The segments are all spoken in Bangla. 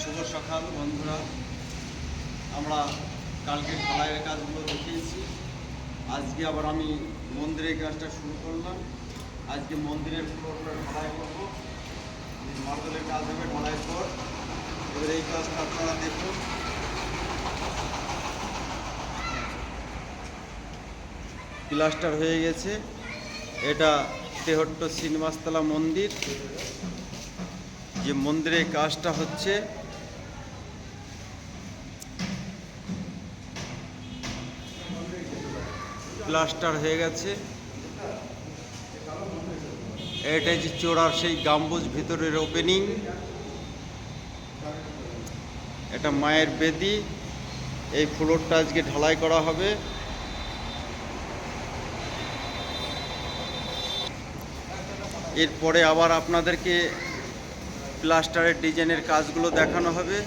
শুভ সকাল বন্ধুরা। আমরা কালকে ঢালাইয়ের কাজগুলো দেখিয়েছি। আজকে আবার আমি মন্দিরের কাজটা শুরু করলাম। আজকে মন্দিরের ফ্লোরটা ঢালাই করবো। মার্বেলের কাজ হবে ঢালাইয়ের পর। এবার এই কাজটা আপনারা দেখুন। প্লাস্টার হয়ে গেছে। এটা তেহট্ট শ্রীনিবাসতলা মন্দির। যে মন্দিরের কাজটা হচ্ছে প্লাস্টার হয়ে গেছে। এটা যে চোরার সেই গাম্বুজ ভিতরের ওপেনিং, এটা মায়ের বেদি। এই ফ্লোরটা আজকে ঢালাই করা হবে। এরপরে আবার আপনাদেরকে প্লাস্টারের ডিজাইনের কাজগুলো দেখানো হবে।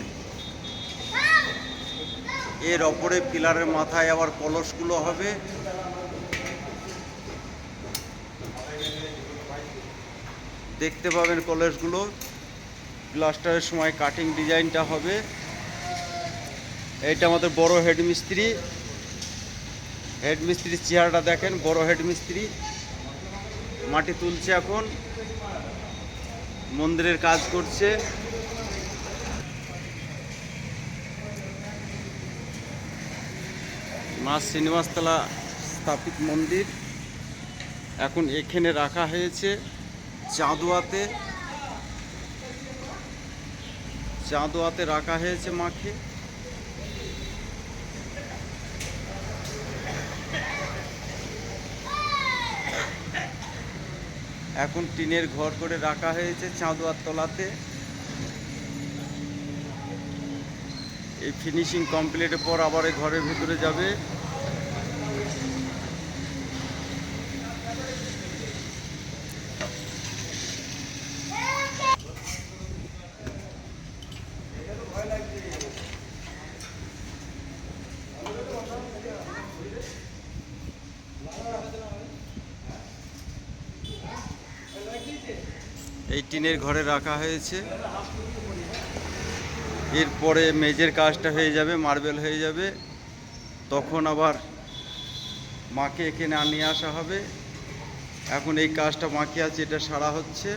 এর ওপরে পিলারের মাথায় আবার কলসগুলো হবে। দেখতে পাবেন কলসগুলো। প্লাস্টারের সময় কাটিং ডিজাইনটা হবে। এইটা আমাদের বড় হেডমিস্ত্রি। হেডমিস্ত্রির চেহারাটা দেখেন, বড় হেডমিস্ত্রি মাটি তুলছে, এখন মন্দিরের কাজ করছে। মা শ্রীনিবাসতলা স্থাপিত মন্দির এখন এখানে রাখা হয়েছে চাঁদোয়াতে রাখা হয়েছে মাকে। এখন টিনের ঘর করে রাখা হয়েছে চাঁদোয়ার তলাতে। এই ফিনিশিং কমপ্লিটের পর আবার এই ঘরের ভিতরে যাবে। এই টিনের ঘরে রাখা হয়েছে। এরপরে মেঝের কাজটা হয়ে যাবে, মার্বেল হয়ে যাবে। তখন আবার মাকে এখানে নিয়ে আসা হবে। এখন এই কাজটা বাকি আছে, এটা সারা হচ্ছে।